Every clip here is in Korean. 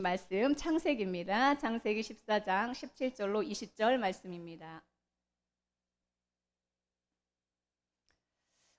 말씀 창세기입니다. 창세기 14장 17절로 20절 말씀입니다.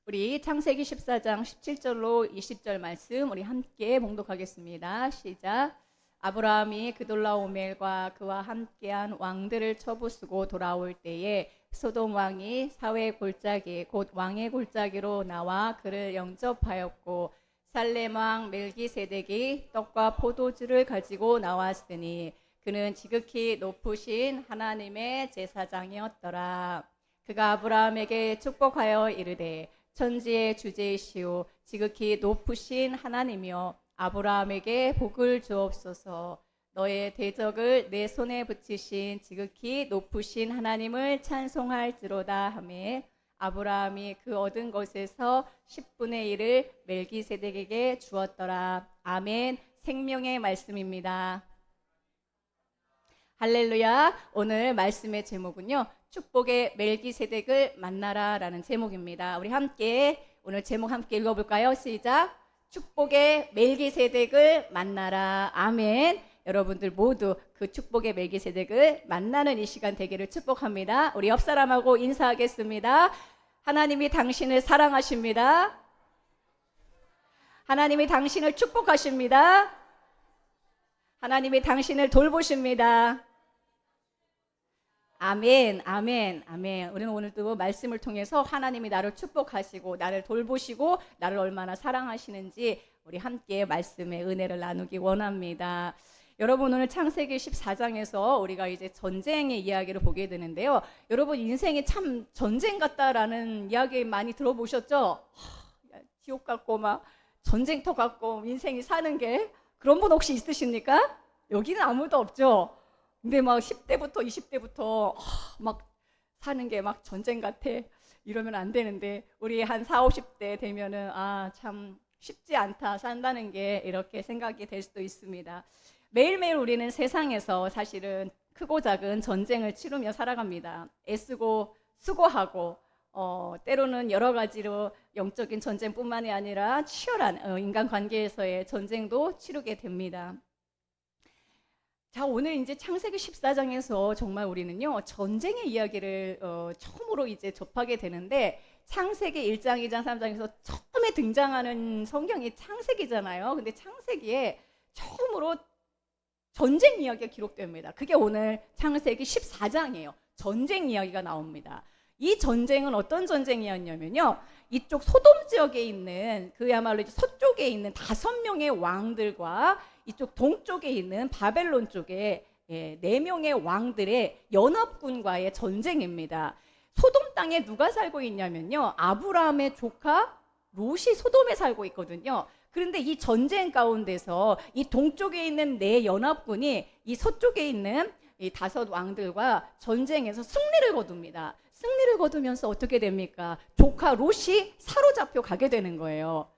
우리 창세기 14장 17절로 20절 말씀 우리 함께 봉독하겠습니다. 시작. 아브라함이 그돌라오멜과 그와 함께한 왕들을 쳐부수고 돌아올 때에 소돔 왕이 사회 골짜기 곧 왕의 골짜기로 나와 그를 영접하였고 살렘 왕 멜기세덱이 떡과 포도주를 가지고 나왔으니 그는 지극히 높으신 하나님의 제사장이었더라. 그가 아브라함에게 축복하여 이르되 천지의 주제이시오 지극히 높으신 하나님이여 아브라함에게 복을 주옵소서. 너의 대적을 내 손에 붙이신 지극히 높으신 하나님을 찬송할지로다 하매 아브라함이 그 얻은 것에서 10분의 1을 멜기세덱에게 주었더라. 아멘. 생명의 말씀입니다. 할렐루야. 오늘 말씀의 제목은요, 축복의 멜기세덱을 만나라 라는 제목입니다. 우리 함께 오늘 제목 함께 읽어볼까요? 시작. 축복의 멜기세덱을 만나라. 아멘. 여러분들 모두 그 축복의 멜기세덱을 만나는 이 시간 되기를 축복합니다. 우리 옆 사람하고 인사하겠습니다. 하나님이 당신을 사랑하십니다. 하나님이 당신을 축복하십니다. 하나님이 당신을 돌보십니다. 아멘, 아멘, 아멘. 우리는 오늘도 말씀을 통해서 하나님이 나를 축복하시고 나를 돌보시고 나를 얼마나 사랑하시는지 우리 함께 말씀의 은혜를 나누기 원합니다. 여러분 오늘 창세기 14장에서 우리가 이제 전쟁의 이야기를 보게 되는데요. 여러분 인생이 참 전쟁 같다라는 이야기 많이 들어보셨죠? 지옥 같고 막 전쟁터 같고 인생이 사는 게 그런 분 혹시 있으십니까? 여기는 아무도 없죠. 근데 막 10대부터 20대부터 막 사는 게 막 전쟁 같아 이러면 안 되는데 우리 한 40, 50대 되면은 참 쉽지 않다 산다는 게 이렇게 생각이 될 수도 있습니다. 매일매일 우리는 세상에서 사실은 크고 작은 전쟁을 치르며 살아갑니다. 애쓰고 수고하고 때로는 여러 가지로 영적인 전쟁뿐만이 아니라 치열한 인간관계에서의 전쟁도 치르게 됩니다. 자, 오늘 이제 창세기 14장에서 정말 우리는요 전쟁의 이야기를 처음으로 이제 접하게 되는데 창세기 1장, 2장, 3장에서 처음에 등장하는 성경이 창세기잖아요. 근데 창세기에 처음으로 전쟁 이야기가 기록됩니다. 그게 오늘 창세기 14장이에요. 전쟁 이야기가 나옵니다. 이 전쟁은 어떤 전쟁이었냐면요. 이쪽 소돔 지역에 있는 그야말로 서쪽에 있는 5명의 왕들과 이쪽 동쪽에 있는 바벨론 쪽에 4명의 왕들의 연합군과의 전쟁입니다. 소돔 땅에 누가 살고 있냐면요. 아브라함의 조카 롯이 소돔에 살고 있거든요. 그런데 이 전쟁 가운데서 이 동쪽에 있는 4 연합군이 이 서쪽에 있는 이 5 왕들과 전쟁에서 승리를 거둡니다. 승리를 거두면서 어떻게 됩니까? 조카 롯이 사로잡혀 가게 되는 거예요.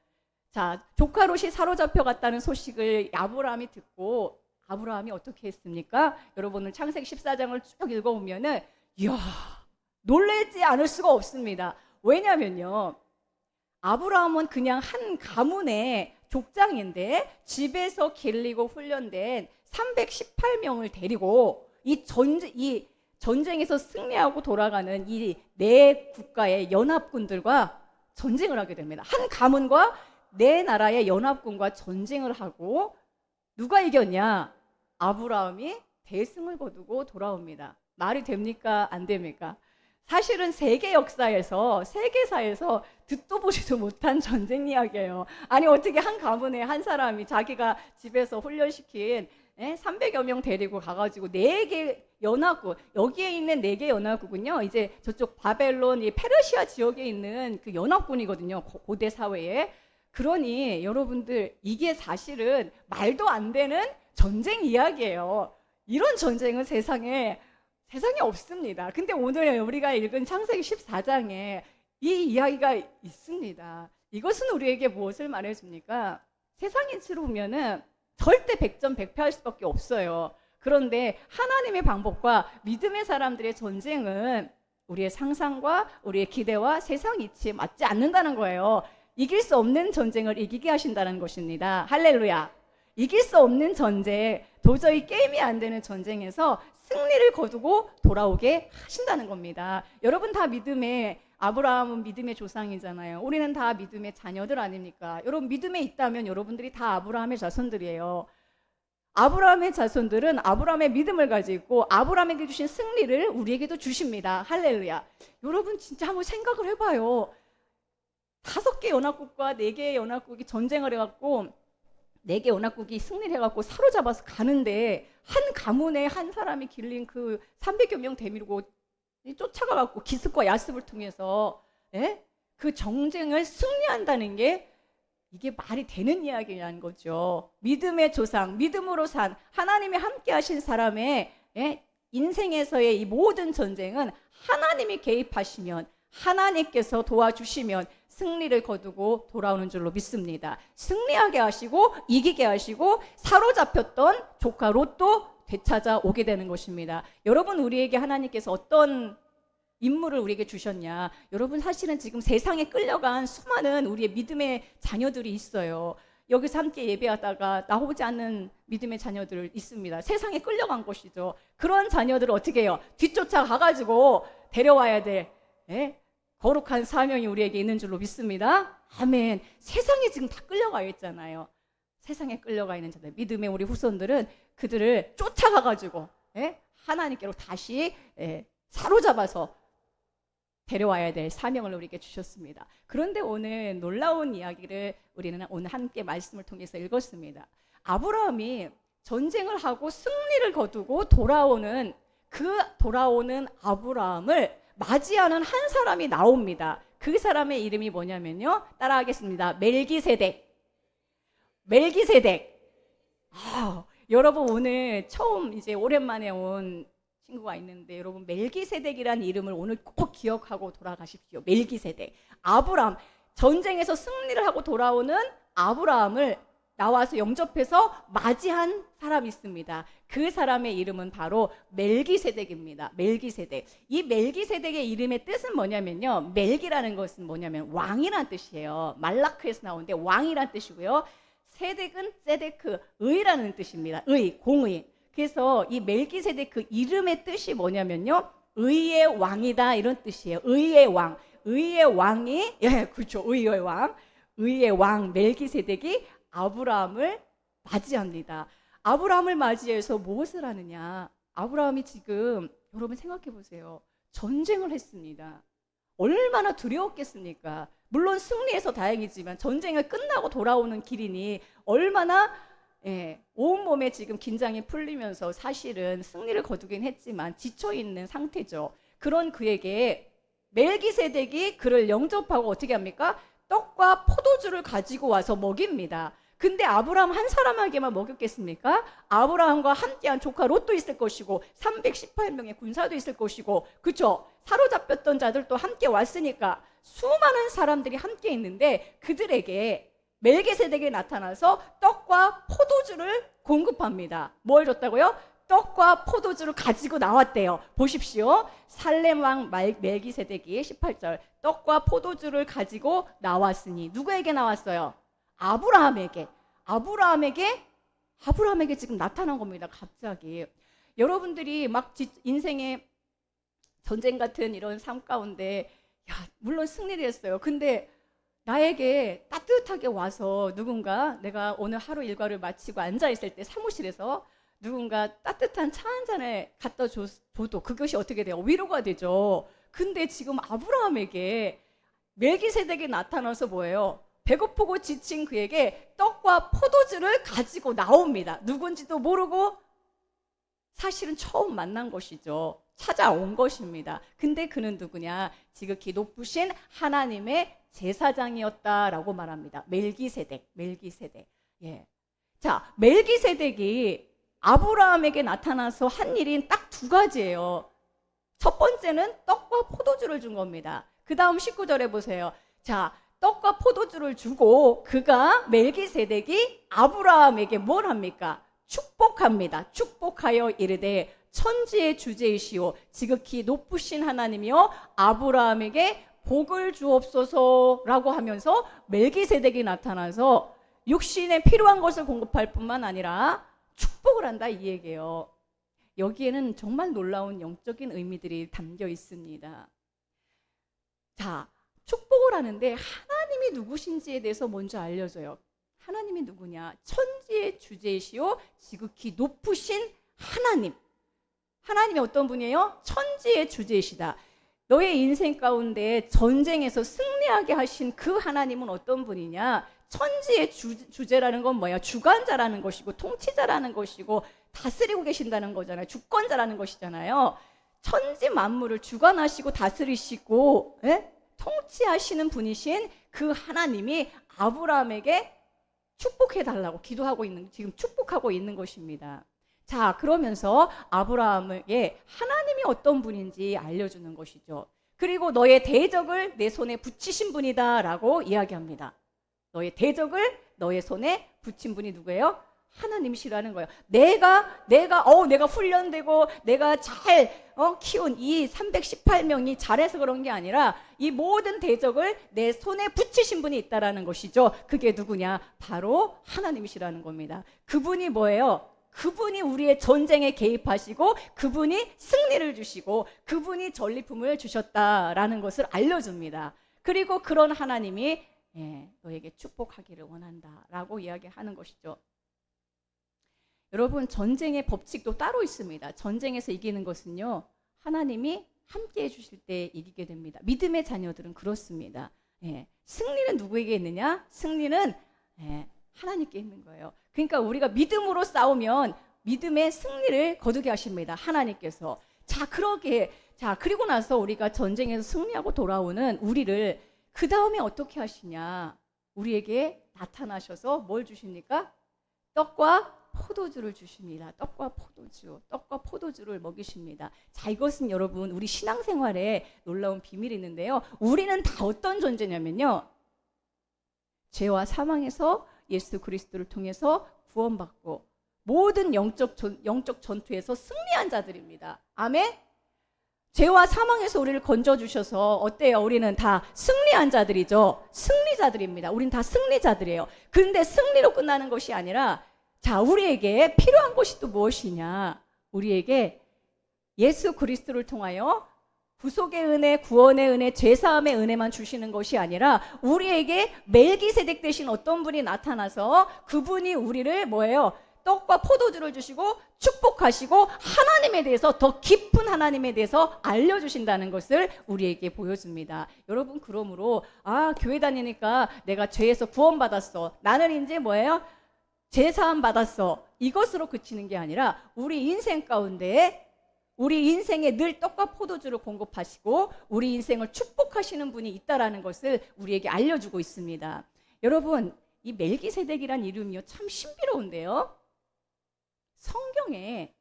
자, 조카 롯이 사로잡혀 갔다는 소식을 아브라함이 듣고 아브라함이 어떻게 했습니까? 여러분은 창세기 14장을 쭉 읽어보면은 이야, 놀라지 않을 수가 없습니다. 왜냐면요. 아브라함은 그냥 한 가문의 족장인데 집에서 길리고 훈련된 318명을 데리고 이 전쟁에서 승리하고 돌아가는 이 4 국가의 연합군들과 전쟁을 하게 됩니다. 한 가문과 4 나라의 연합군과 전쟁을 하고 누가 이겼냐? 아브라함이 대승을 거두고 돌아옵니다. 말이 됩니까? 안 됩니까? 사실은 세계 역사에서 세계사에서 듣도 보지도 못한 전쟁 이야기예요. 아니 어떻게 한 가문에 한 사람이 자기가 집에서 훈련시킨 300여 명 데리고 가가지고 4개 연합국, 여기에 있는 4개 연합국은요 이제 저쪽 바벨론 이 페르시아 지역에 있는 그 연합군이거든요. 고대 사회에. 그러니 여러분들 이게 사실은 말도 안 되는 전쟁 이야기예요. 이런 전쟁은 세상에 없습니다. 근데 오늘 우리가 읽은 창세기 14장에 이 이야기가 있습니다. 이것은 우리에게 무엇을 말해줍니까? 세상에 치르면은 절대 100점 100패할 수밖에 없어요. 그런데 하나님의 방법과 믿음의 사람들의 전쟁은 우리의 상상과 우리의 기대와 세상 이치에 맞지 않는다는 거예요. 이길 수 없는 전쟁을 이기게 하신다는 것입니다. 할렐루야. 이길 수 없는 전쟁, 도저히 게임이 안 되는 전쟁에서 승리를 거두고 돌아오게 하신다는 겁니다. 여러분 다 믿음의, 아브라함은 믿음의 조상이잖아요. 우리는 다 믿음의 자녀들 아닙니까? 여러분 믿음에 있다면 여러분들이 다 아브라함의 자손들이에요. 아브라함의 자손들은 아브라함의 믿음을 가지고 아브라함에게 주신 승리를 우리에게도 주십니다. 할렐루야. 여러분 진짜 한번 생각을 해봐요. 5개 연합국과 4개의 연합국이 전쟁을 해갖고 4개 연합국이 승리를 해갖고 사로잡아서 가는데 한 가문에 한 사람이 길린 그 300여 명 대밀고 쫓아가갖고 기습과 야습을 통해서 그 전쟁을 승리한다는 게 이게 말이 되는 이야기라는 거죠. 믿음의 조상, 믿음으로 산 하나님이 함께 하신 사람의 인생에서의 이 모든 전쟁은 하나님이 개입하시면, 하나님께서 도와주시면 승리를 거두고 돌아오는 줄로 믿습니다. 승리하게 하시고 이기게 하시고 사로잡혔던 조카 롯도 되찾아 오게 되는 것입니다. 여러분, 우리에게 하나님께서 어떤 임무를 우리에게 주셨냐? 여러분, 사실은 지금 세상에 끌려간 수많은 우리의 믿음의 자녀들이 있어요. 여기서 함께 예배하다가 나오지 않는 믿음의 자녀들 있습니다. 세상에 끌려간 것이죠. 그런 자녀들을 어떻게 해요? 뒤쫓아 가가지고 데려와야 될 거룩한 사명이 우리에게 있는 줄로 믿습니다. 아멘. 세상에 지금 다 끌려가 있잖아요. 세상에 끌려가 있는 자들, 믿음의 우리 후손들은 그들을 쫓아가가지고 하나님께로 다시 사로잡아서 데려와야 될 사명을 우리에게 주셨습니다. 그런데 오늘 놀라운 이야기를 우리는 오늘 함께 말씀을 통해서 읽었습니다. 아브라함이 전쟁을 하고 승리를 거두고 돌아오는 아브라함을 맞이하는 한 사람이 나옵니다. 그 사람의 이름이 뭐냐면요, 따라하겠습니다. 멜기세덱. 여러분, 오늘 처음 이제 오랜만에 온 친구가 있는데, 여러분 멜기세덱이라는 이름을 오늘 꼭 기억하고 돌아가십시오. 멜기세덱. 아브라함, 전쟁에서 승리를 하고 돌아오는 아브라함을 나와서 영접해서 맞이한 사람이 있습니다. 그 사람의 이름은 바로 멜기세덱입니다. 멜기세덱. 이 멜기세덱의 이름의 뜻은 뭐냐면요, 멜기라는 것은 뭐냐면 왕이란 뜻이에요. 말라크에서 나오는데 왕이란 뜻이고요. 세덱은 세데크, 의라는 뜻입니다. 의, 공의. 그래서 이 멜기세덱 그 이름의 뜻이 뭐냐면요, 의의 왕이다, 이런 뜻이에요. 의의 왕. 의의 왕이, 그렇죠. 의의 왕. 의의 왕 멜기세덱이 아브라함을 맞이합니다. 아브라함을 맞이해서 무엇을 하느냐? 아브라함이 지금, 여러분 생각해 보세요. 전쟁을 했습니다. 얼마나 두려웠겠습니까? 물론 승리해서 다행이지만 전쟁을 끝나고 돌아오는 길이니 얼마나 온몸에 지금 긴장이 풀리면서 사실은 승리를 거두긴 했지만 지쳐있는 상태죠. 그런 그에게 멜기세덱이 그를 영접하고 어떻게 합니까? 떡과 포도주를 가지고 와서 먹입니다. 근데 아브라함 한 사람에게만 먹였겠습니까? 아브라함과 함께한 조카 롯도 있을 것이고 318명의 군사도 있을 것이고, 그렇죠? 사로잡혔던 자들도 함께 왔으니까 수많은 사람들이 함께 있는데 그들에게 멜기세덱이 나타나서 떡과 포도주를 공급합니다. 뭘 줬다고요? 떡과 포도주를 가지고 나왔대요. 보십시오. 살렘 왕 멜기세덱이 18절, 떡과 포도주를 가지고 나왔으니, 누구에게 나왔어요? 아브라함에게 지금 나타난 겁니다. 갑자기. 여러분들이 막 인생의 전쟁 같은 이런 삶 가운데, 물론 승리를 했어요. 근데 나에게 따뜻하게 와서 누군가, 내가 오늘 하루 일과를 마치고 앉아있을 때 사무실에서 누군가 따뜻한 차 한 잔을 갖다 줘도 그것이 어떻게 돼요? 위로가 되죠. 근데 지금 아브라함에게 멜기세덱이 나타나서 뭐예요? 배고프고 지친 그에게 떡과 포도주를 가지고 나옵니다. 누군지도 모르고 사실은 처음 만난 것이죠. 찾아온 것입니다. 근데 그는 누구냐? 지극히 높으신 하나님의 제사장이었다라고 말합니다. 멜기세덱. 자, 멜기세덱이 아브라함에게 나타나서 한 일인 딱 2가지예요. 첫 번째는 떡과 포도주를 준 겁니다. 그 다음 19절에 보세요. 자, 떡과 포도주를 주고 그가, 멜기세덱이 아브라함에게 뭘 합니까? 축복합니다. 축복하여 이르되 천지의 주제이시오 지극히 높으신 하나님이여 아브라함에게 복을 주옵소서라고 하면서 멜기세덱이 나타나서 육신에 필요한 것을 공급할 뿐만 아니라 축복을 한다 이 얘기예요. 여기에는 정말 놀라운 영적인 의미들이 담겨 있습니다. 자, 축복을 하는데 하나님이 누구신지에 대해서 먼저 알려줘요. 하나님이 누구냐? 천지의 주제이시오 지극히 높으신 하나님. 하나님이 어떤 분이에요? 천지의 주제이시다. 너의 인생 가운데 전쟁에서 승리하게 하신 그 하나님은 어떤 분이냐? 천지의 주제라는 건 뭐야? 주관자라는 것이고 통치자라는 것이고 다스리고 계신다는 거잖아요. 주권자라는 것이잖아요. 천지 만물을 주관하시고 다스리시고 통치하시는 분이신 그 하나님이 아브라함에게 축복해달라고 기도하고 있는, 지금 축복하고 있는 것입니다. 자, 그러면서 아브라함에게 하나님이 어떤 분인지 알려주는 것이죠. 그리고 너의 대적을 내 손에 붙이신 분이다 라고 이야기합니다. 너의 대적을 너의 손에 붙인 분이 누구예요? 하나님이시라는 거예요. 내가 훈련되고 내가 잘 키운 이 318명이 잘해서 그런 게 아니라 이 모든 대적을 내 손에 붙이신 분이 있다라는 것이죠. 그게 누구냐? 바로 하나님이시라는 겁니다. 그분이 뭐예요? 그분이 우리의 전쟁에 개입하시고 그분이 승리를 주시고 그분이 전리품을 주셨다라는 것을 알려줍니다. 그리고 그런 하나님이 너에게 축복하기를 원한다라고 이야기하는 것이죠. 여러분, 전쟁의 법칙도 따로 있습니다. 전쟁에서 이기는 것은요, 하나님이 함께 해주실 때 이기게 됩니다. 믿음의 자녀들은 그렇습니다. 승리는 누구에게 있느냐? 승리는 하나님께 있는 거예요. 그러니까 우리가 믿음으로 싸우면 믿음의 승리를 거두게 하십니다. 하나님께서. 그리고 나서 우리가 전쟁에서 승리하고 돌아오는 우리를 그 다음에 어떻게 하시냐? 우리에게 나타나셔서 뭘 주십니까? 떡과 포도주를 주십니다. 떡과 포도주를 먹이십니다. 자, 이것은 여러분 우리 신앙생활에 놀라운 비밀이 있는데요. 우리는 다 어떤 존재냐면요, 죄와 사망에서 예수 그리스도를 통해서 구원받고 모든 영적 전투에서 승리한 자들입니다. 아멘? 죄와 사망에서 우리를 건져주셔서 어때요? 우리는 다 승리한 자들이죠. 승리자들입니다. 우린 다 승리자들이에요. 그런데 승리로 끝나는 것이 아니라, 자, 우리에게 필요한 것이 또 무엇이냐? 우리에게 예수 그리스도를 통하여 구속의 은혜, 구원의 은혜, 죄사함의 은혜만 주시는 것이 아니라 우리에게 멜기세덱 대신 어떤 분이 나타나서 그분이 우리를 뭐예요? 떡과 포도주를 주시고 축복하시고 하나님에 대해서, 더 깊은 하나님에 대해서 알려주신다는 것을 우리에게 보여줍니다. 여러분, 그러므로 교회 다니니까 내가 죄에서 구원받았어, 나는 이제 뭐예요? 죄사함 받았어, 이것으로 그치는 게 아니라 우리 인생 가운데 우리 인생에 늘 떡과 포도주를 공급하시고 우리 인생을 축복하시는 분이 있다라는 것을 우리에게 알려주고 있습니다. 여러분, 이 멜기세덱이란 이름이요, 참 신비로운데요. 성경에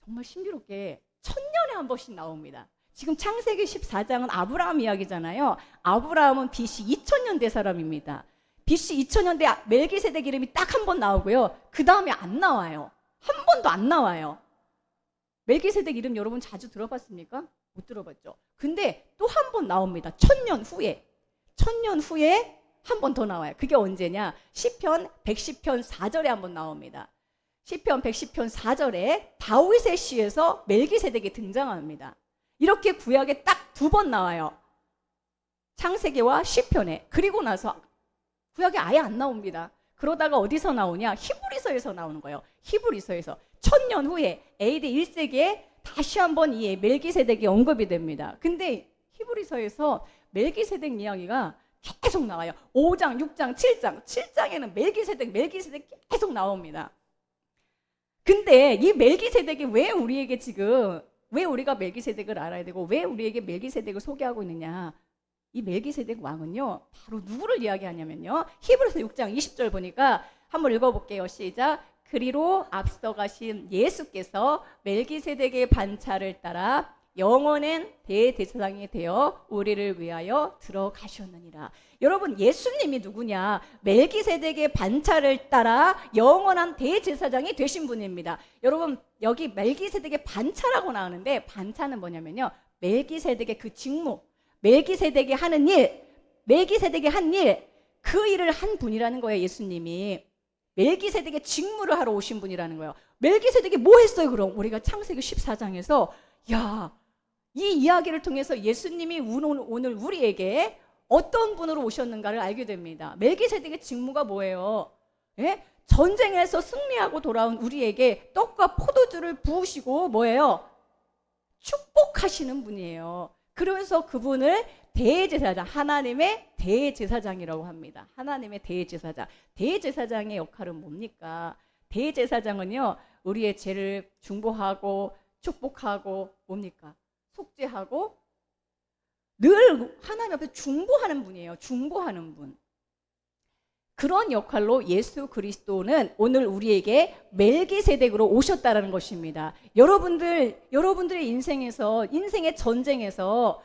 정말 신비롭게 1000년에 한 번씩 나옵니다. 지금 창세기 14장은 아브라함 이야기잖아요. 아브라함은 BC 2000년대 사람입니다. BC 2000년대 멜기세덱 이름이 딱 한 번 나오고요, 그 다음에 안 나와요. 한 번도 안 나와요. 멜기세덱 이름 여러분 자주 들어봤습니까? 못 들어봤죠. 근데 또 한 번 나옵니다. 1000년 후에 한 번 더 나와요. 그게 언제냐? 시편 110편 4절에 한 번 나옵니다. 시편 110편 4절에 다윗의 시에서 멜기세덱이 등장합니다. 이렇게 구약에 딱 2번 나와요. 창세기와 시편에. 그리고 나서 구약에 아예 안 나옵니다. 그러다가 어디서 나오냐? 히브리서에서 나오는 거예요. 히브리서에서 1000년 후에 AD 1세기에 다시 한번 이 멜기세덱이 언급이 됩니다. 근데 히브리서에서 멜기세덱 이야기가 계속 나와요. 5장, 6장, 7장에는 멜기세덱 계속 나옵니다. 근데 이 멜기세덱이 왜 우리가 멜기세덱을 알아야 되고 왜 우리에게 멜기세덱을 소개하고 있느냐? 이 멜기세덱 왕은요, 바로 누구를 이야기하냐면요, 히브리서 6장 20절 보니까 한번 읽어볼게요. 시작. 그리로 앞서가신 예수께서 멜기세덱의 반차를 따라 영원한 대제사장이 되어 우리를 위하여 들어가셨느니라. 여러분, 예수님이 누구냐? 멜기세덱의 반차를 따라 영원한 대제사장이 되신 분입니다. 여러분, 여기 멜기세덱의 반차라고 나오는데, 반차는 뭐냐면요, 멜기세덱의 그 직무, 멜기세덱이 하는 일, 멜기세덱이 한 일, 그 일을 한 분이라는 거예요, 예수님이. 멜기세덱의 직무를 하러 오신 분이라는 거예요. 멜기세덱이 뭐 했어요 그럼? 우리가 창세기 14장에서 이 이야기를 통해서 예수님이 오늘 우리에게 어떤 분으로 오셨는가를 알게 됩니다. 멜기세덱의 직무가 뭐예요? 예? 전쟁에서 승리하고 돌아온 우리에게 떡과 포도주를 부으시고 뭐예요? 축복하시는 분이에요. 그러면서 그분을 대제사장, 하나님의 대제사장이라고 합니다. 하나님의 대제사장. 대제사장의 역할은 뭡니까? 대제사장은요, 우리의 죄를 중보하고 축복하고 뭡니까? 속죄하고 늘 하나님 앞에 중보하는 분이에요. 중보하는 분. 그런 역할로 예수 그리스도는 오늘 우리에게 멜기세덱으로 오셨다는 것입니다. 여러분들의 인생의 전쟁에서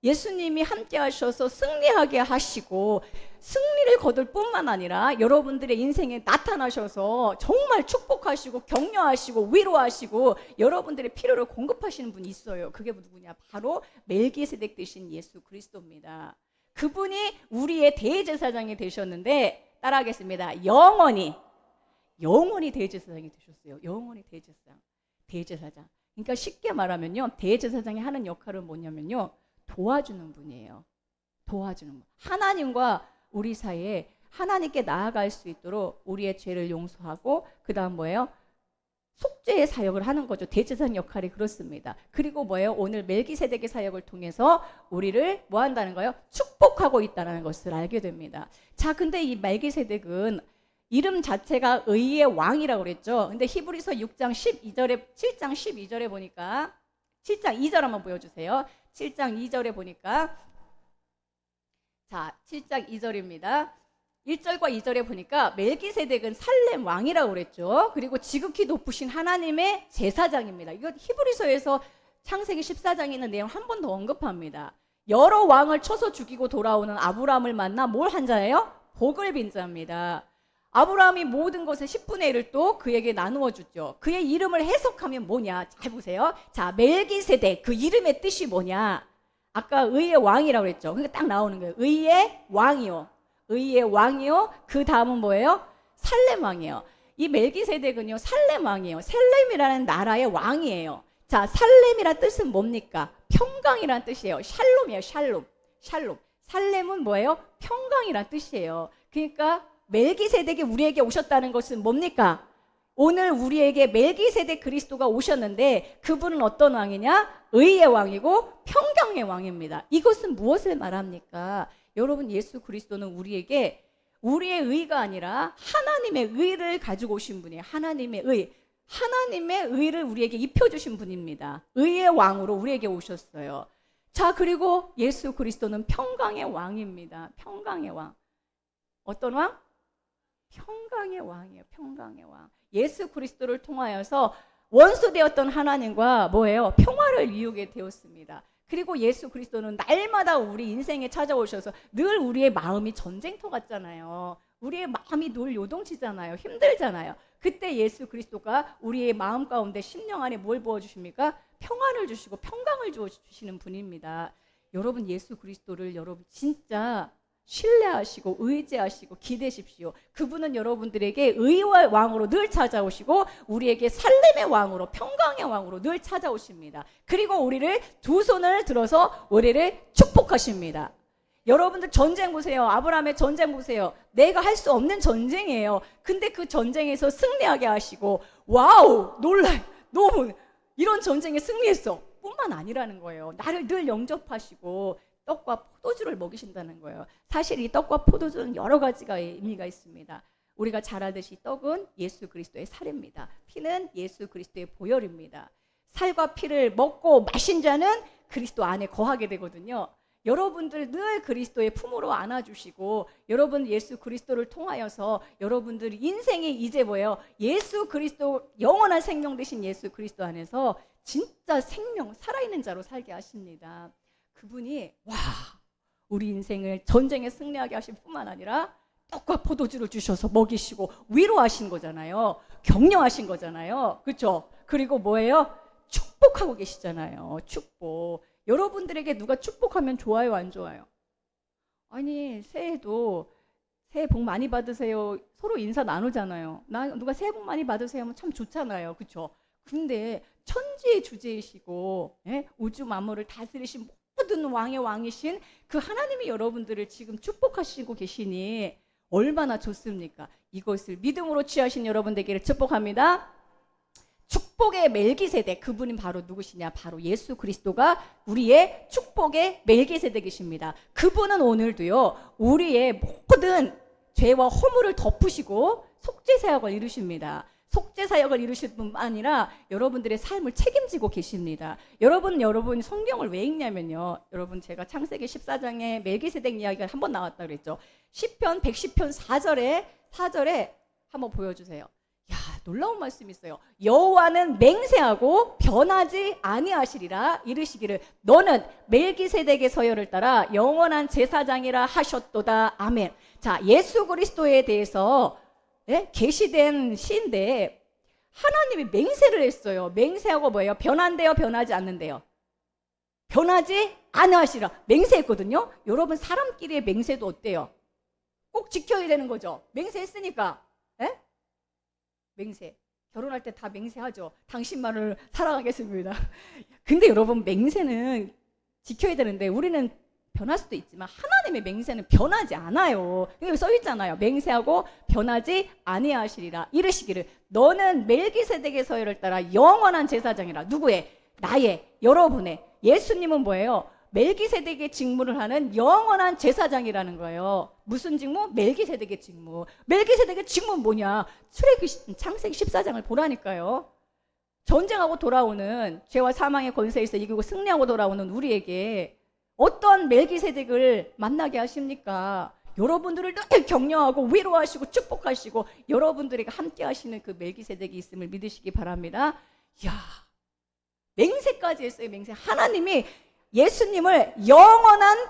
예수님이 함께 하셔서 승리하게 하시고 승리를 거둘 뿐만 아니라 여러분들의 인생에 나타나셔서 정말 축복하시고 격려하시고 위로하시고 여러분들의 필요를 공급하시는 분이 있어요. 그게 누구냐? 바로 멜기세덱 되신 예수 그리스도입니다. 그분이 우리의 대제사장이 되셨는데 따라하겠습니다. 영원히 대제사장이 되셨어요. 영원히 대제사장. 그러니까 쉽게 말하면요, 대제사장이 하는 역할은 뭐냐면요, 도와주는 분이에요. 도와주는 분. 하나님과 우리 사이에 하나님께 나아갈 수 있도록 우리의 죄를 용서하고 그 다음 뭐예요? 속죄의 사역을 하는 거죠. 대제사장 역할이 그렇습니다. 그리고 뭐예요? 오늘 멜기세덱의 사역을 통해서 우리를 뭐 한다는 거예요? 축복하고 있다는 것을 알게 됩니다. 자, 근데 이 멜기세덱은 이름 자체가 의의 왕이라고 그랬죠. 근데 히브리서 7장 12절에 보니까 7장 2절 한번 보여주세요. 7장 2절에 보니까 자, 7장 2절입니다. 1절과 2절에 보니까 멜기세덱은 살렘 왕이라고 그랬죠. 그리고 지극히 높으신 하나님의 제사장입니다. 이거 히브리서에서 창세기 14장에 있는 내용 한 번 더 언급합니다. 여러 왕을 쳐서 죽이고 돌아오는 아브라함을 만나 뭘 한 자예요? 복을 빈 자입니다. 아브라함이 모든 것의 10분의 1을 또 그에게 나누어 주죠. 그의 이름을 해석하면 뭐냐? 잘 보세요. 자, 멜기세덱, 그 이름의 뜻이 뭐냐? 아까 의의 왕이라고 그랬죠. 그러니까 딱 나오는 거예요. 의의 왕이요. 의의 왕이요. 그 다음은 뭐예요? 살렘 왕이에요. 이 멜기세덱은요, 살렘 왕이에요. 살렘이라는 나라의 왕이에요. 자, 살렘이란 뜻은 뭡니까? 평강이란 뜻이에요. 샬롬이에요. 샬롬. 살렘은 뭐예요? 평강이란 뜻이에요. 그러니까 멜기세덱이 우리에게 오셨다는 것은 뭡니까? 오늘 우리에게 멜기세덱 그리스도가 오셨는데 그분은 어떤 왕이냐? 의의 왕이고 평강의 왕입니다. 이것은 무엇을 말합니까? 여러분, 예수 그리스도는 우리에게 우리의 의가 아니라 하나님의 의를 가지고 오신 분이에요. 하나님의 의를 우리에게 입혀주신 분입니다. 의의 왕으로 우리에게 오셨어요. 자, 그리고 예수 그리스도는 평강의 왕입니다. 평강의 왕. 어떤 왕? 평강의 왕이에요. 평강의 왕. 예수 그리스도를 통하여서 원수되었던 하나님과 뭐예요? 평화를 이루게 되었습니다. 그리고 예수 그리스도는 날마다 우리 인생에 찾아오셔서 늘 우리의 마음이 전쟁터 같잖아요. 우리의 마음이 늘 요동치잖아요. 힘들잖아요. 그때 예수 그리스도가 우리의 마음 가운데 심령 안에 뭘 부어주십니까? 평안을 주시고 평강을 주시는 분입니다. 여러분, 예수 그리스도를 여러분 진짜 신뢰하시고 의지하시고 기대십시오. 그분은 여러분들에게 의의 왕으로 늘 찾아오시고 우리에게 살렘의 왕으로 평강의 왕으로 늘 찾아오십니다. 그리고 우리를 두 손을 들어서 우리를 축복하십니다. 여러분들 전쟁 보세요. 아브라함의 전쟁 보세요. 내가 할 수 없는 전쟁이에요. 근데 그 전쟁에서 승리하게 하시고 와우 너무 이런 전쟁에 승리했어 뿐만 아니라는 거예요. 나를 늘 영접하시고 떡과 포도주를 먹이신다는 거예요. 사실 이 떡과 포도주는 여러 가지가 의미가 있습니다. 우리가 잘 알듯이 떡은 예수 그리스도의 살입니다. 피는 예수 그리스도의 보혈입니다. 살과 피를 먹고 마신 자는 그리스도 안에 거하게 되거든요. 여러분들 늘 그리스도의 품으로 안아주시고 여러분 예수 그리스도를 통하여서 여러분들 인생이 이제 뭐예요? 예수 그리스도 영원한 생명 되신 예수 그리스도 안에서 진짜 생명 살아있는 자로 살게 하십니다. 그분이 우리 인생을 전쟁에 승리하게 하실 뿐만 아니라 떡과 포도주를 주셔서 먹이시고 위로하신 거잖아요. 격려하신 거잖아요. 그렇죠? 그리고 뭐예요? 축복하고 계시잖아요. 축복. 여러분들에게 누가 축복하면 좋아요, 안 좋아요? 아니, 새해도 새해 복 많이 받으세요. 서로 인사 나누잖아요. 누가 새해 복 많이 받으세요 하면 참 좋잖아요. 그렇죠? 근데 천지의 주제이시고 우주 만물을 다스리신 모든 왕의 왕이신 그 하나님이 여러분들을 지금 축복하시고 계시니 얼마나 좋습니까? 이것을 믿음으로 취하신 여러분 되기를 축복합니다. 축복의 멜기세덱, 그분은 바로 누구시냐? 바로 예수 그리스도가 우리의 축복의 멜기세덱이십니다. 그분은 오늘도요 우리의 모든 죄와 허물을 덮으시고 속죄사역을 이루십니다. 속죄사역을 이루실 뿐만 아니라 여러분들의 삶을 책임지고 계십니다. 여러분 성경을 왜 읽냐면요, 여러분 제가 창세기 14장에 멜기세덱 이야기가 한번 나왔다고 그랬죠. 시편 110편 4절에 한번 보여주세요. 야, 놀라운 말씀이 있어요. 여호와는 맹세하고 변하지 아니하시리라. 이르시기를 너는 멜기세덱의 서열을 따라 영원한 제사장이라 하셨도다. 아멘. 자, 예수 그리스도에 대해서 계시된 시인데 하나님이 맹세를 했어요. 맹세하고 뭐예요? 변한대요, 변하지 않는데요? 변하지 아니하시라. 맹세했거든요. 여러분 사람끼리의 맹세도 어때요? 꼭 지켜야 되는 거죠. 맹세했으니까. 맹세. 결혼할 때 다 맹세하죠. 당신만을 살아가겠습니다. 근데 여러분 맹세는 지켜야 되는데 우리는 변할 수도 있지만 하나님의 맹세는 변하지 않아요. 여기 써 있잖아요. 맹세하고 변하지 아니하시리라. 이르시기를 너는 멜기세덱의 서열을 따라 영원한 제사장이라. 누구의? 나의, 여러분의. 예수님은 뭐예요? 멜기세덱의 직무를 하는 영원한 제사장이라는 거예요. 무슨 직무? 멜기세덱의 직무. 멜기세덱의 직무는 뭐냐? 창세기 14장을 보라니까요. 전쟁하고 돌아오는, 죄와 사망의 권세에서 이기고 승리하고 돌아오는 우리에게 어떤 멜기세덱을 만나게 하십니까? 여러분들을 늘 격려하고 위로하시고 축복하시고 여러분들에게 함께 하시는 그 멜기세덱이 있음을 믿으시기 바랍니다. 이야, 맹세까지 했어요. 맹세. 하나님이 예수님을 영원한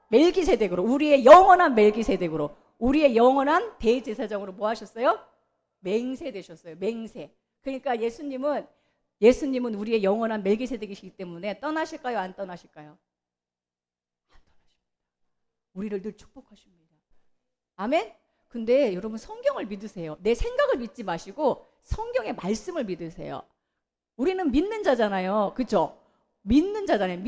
멜기세덱으로, 우리의 영원한 멜기세덱으로, 우리의 영원한 대제사장으로 뭐 하셨어요? 맹세되셨어요. 맹세. 그러니까 예수님은 우리의 영원한 멜기세덱이시기 때문에 떠나실까요? 안 떠나실까요? 안 떠나십니다. 우리를 늘 축복하십니다. 아멘? 근데 여러분 성경을 믿으세요. 내 생각을 믿지 마시고 성경의 말씀을 믿으세요. 우리는 믿는 자잖아요. 그렇죠? 믿는 자잖아요.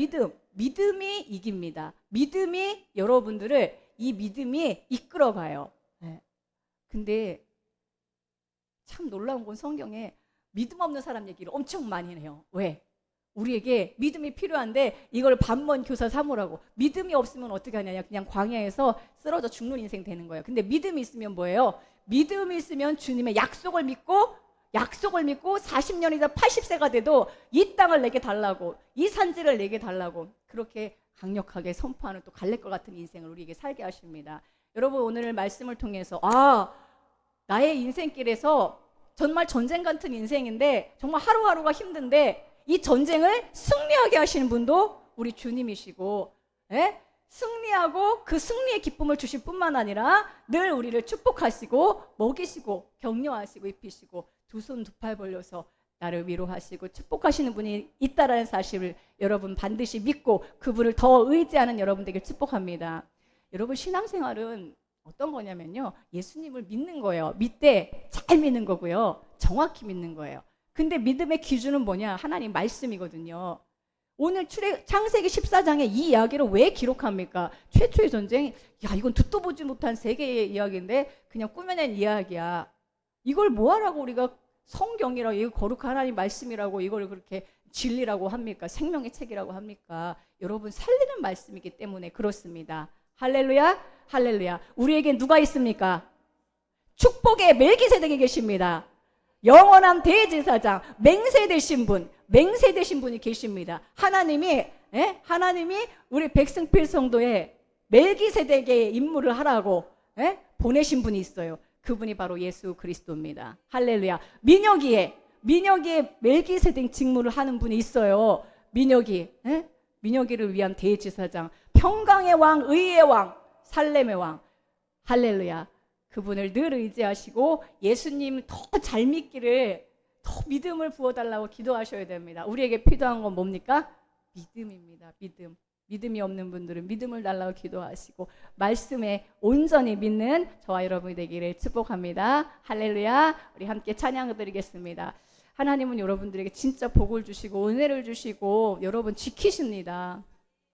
믿음이 이깁니다. 믿음이 여러분들을, 이 믿음이 이끌어가요. 근데 참 놀라운 건 성경에 믿음 없는 사람 얘기를 엄청 많이 해요. 왜? 우리에게 믿음이 필요한데 이걸 반번 교사 삼으라고. 믿음이 없으면 어떻게 하냐? 그냥 광야에서 쓰러져 죽는 인생 되는 거예요. 근데 믿음이 있으면 뭐예요? 믿음이 있으면 주님의 약속을 믿고 40년이다 80세가 돼도 이 땅을 내게 달라고, 이 산지를 내게 달라고 그렇게 강력하게 선포하는 또 갈렙과 같은 인생을 우리에게 살게 하십니다. 여러분 오늘 말씀을 통해서 나의 인생길에서 정말 전쟁 같은 인생인데 정말 하루하루가 힘든데 이 전쟁을 승리하게 하시는 분도 우리 주님이시고, 승리하고 그 승리의 기쁨을 주실 뿐만 아니라 늘 우리를 축복하시고 먹이시고 격려하시고 입히시고 두 손 두 팔 벌려서 나를 위로하시고 축복하시는 분이 있다라는 사실을 여러분 반드시 믿고 그분을 더 의지하는 여러분 되길 축복합니다. 여러분 신앙생활은 어떤 거냐면요, 예수님을 믿는 거예요. 믿되 잘 믿는 거고요, 정확히 믿는 거예요. 근데 믿음의 기준은 뭐냐? 하나님 말씀이거든요. 오늘 창세기 14장에 이 이야기를 왜 기록합니까? 최초의 전쟁, 이건 듣도 보지 못한 세계의 이야기인데 그냥 꾸며낸 이야기야. 이걸 뭐하라고 우리가 성경이라고, 이거 거룩한 하나님 말씀이라고 이걸 그렇게 진리라고 합니까? 생명의 책이라고 합니까? 여러분 살리는 말씀이기 때문에 그렇습니다. 할렐루야, 할렐루야. 우리에게 누가 있습니까? 축복의 멜기세덱이 계십니다. 영원한 대제사장, 맹세되신 분이 계십니다. 하나님이 우리 백승필 성도의 멜기세덱의 임무를 하라고 보내신 분이 있어요. 그분이 바로 예수 그리스도입니다. 할렐루야. 민혁이의 멜기세덱 직무를 하는 분이 있어요. 민혁이를 위한 대제사장, 평강의 왕, 의의 왕, 살렘의 왕. 할렐루야. 그분을 늘 의지하시고 예수님 더 잘 믿기를, 더 믿음을 부어달라고 기도하셔야 됩니다. 우리에게 필요한 건 뭡니까? 믿음입니다. 믿음. 믿음이 없는 분들은 믿음을 달라고 기도하시고 말씀에 온전히 믿는 저와 여러분이 되기를 축복합니다. 할렐루야. 우리 함께 찬양을 드리겠습니다. 하나님은 여러분들에게 진짜 복을 주시고 은혜를 주시고 여러분 지키십니다.